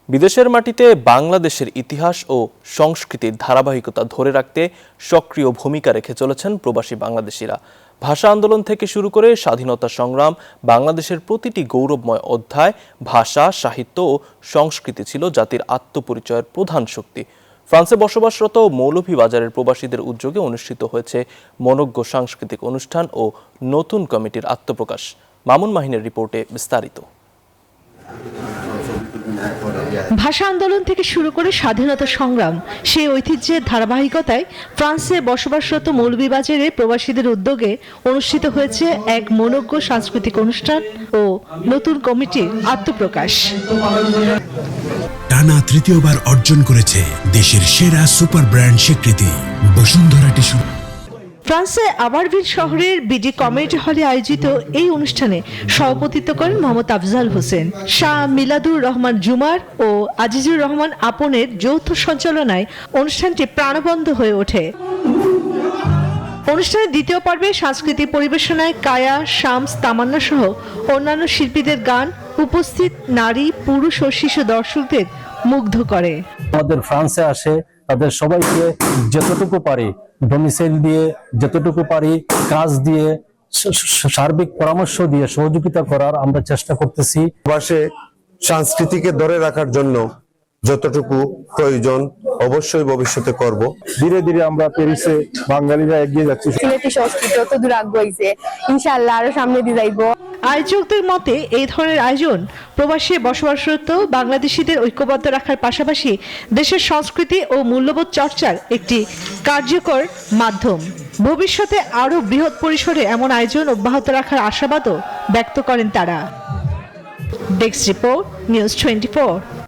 বিদেশের মাটিতে বাংলাদেশের ইতিহাস ও সংস্কৃতির ধারাবাহিকতা ধরে রাখতে সক্রিয় ভূমিকা রেখে চলেছেন প্রবাসী বাংলাদেশিরা। ভাষা আন্দোলন থেকে শুরু করে স্বাধীনতা সংগ্রাম, বাংলাদেশের প্রতিটি গৌরবময় অধ্যায় ভাষা, সাহিত্য ও সংস্কৃতি ছিল জাতির আত্মপরিচয়ের প্রধান শক্তি। ফ্রান্সে বসবাসরত মৌলভীবাজারের প্রবাসীদের উদ্যোগে অনুষ্ঠিত হয়েছে মনোজ্ঞ সাংস্কৃতিক অনুষ্ঠান ও নতুন কমিটির আত্মপ্রকাশ। মামুন মাহিনের রিপোর্টে বিস্তারিত। ভাষা আন্দোলন থেকে শুরু করে স্বাধীনতা সংগ্রাম, সেই ঐতিহ্যের ধারাবাহিকতায় ফ্রান্সে বসবাসরত মৌলভীবাজারের প্রবাসীদের উদ্যোগে অনুষ্ঠিত হয়েছে এক মনোজ্ঞ সাংস্কৃতিক অনুষ্ঠান ও নতুন কমিটির আত্মপ্রকাশ। টানা তৃতীয়বার অর্জন করেছে দেশের সেরা সুপার ব্র্যান্ড স্বীকৃতি বসুন্ধরা টিস্যু। ফ্রান্সে আবারভিল শহরের বিডি কমিউনিটি হলে আয়োজিত এই অনুষ্ঠানে সভাপতিত্ব করেন মোহাম্মদ আফজাল হোসেন। শাহ মিলাদুর রহমান জুমার ও আজিজুর রহমান আপনের যৌথ সঞ্চালনায় অনুষ্ঠানটি প্রাণবন্ত হয়ে ওঠে। অনুষ্ঠানের দ্বিতীয় পর্বে সাংস্কৃতিক পরিবেশনায় কায়া, শামস, তামান্না সহ অন্যান্য শিল্পীদের গান উপস্থিত নারী, পুরুষ ও শিশু দর্শকদের মুগ্ধ করে। আমাদের ফ্রান্সে আসে তাদের সবাইকে যতটুকু পারি ডোমিসাইল দিয়ে, যতটুকু পারি কাজ দিয়ে, সার্বিক পরামর্শ দিয়ে সহযোগিতা করার আমরা চেষ্টা করতেছি। প্রবাসে সংস্কৃতিকে ধরে রাখার জন্য যতটুকু প্রয়োজন অবশ্যই ভবিষ্যতে করব। ধীরে ধীরে আমরা প্যারিসে বাঙালিরা এগিয়ে যাচ্ছি। সিলেটি সংস্কৃতি যত দূর আগাইছে ইনশাআল্লাহ আরো সামনে দিয়ে যাইব। আয়োজকদের মতে এই ধরনের আয়োজন প্রবাসী বসবাসরত বাংলাদেশিদের ঐক্যবদ্ধ রাখার পাশাপাশি দেশের সংস্কৃতি ও মূল্যবোধ চর্চার একটি কার্যকর মাধ্যম। ভবিষ্যতে আরও বৃহৎ পরিসরে এমন আয়োজন অব্যাহত রাখার আশাবাদও ব্যক্ত করেন তারা। Desk report, news 24।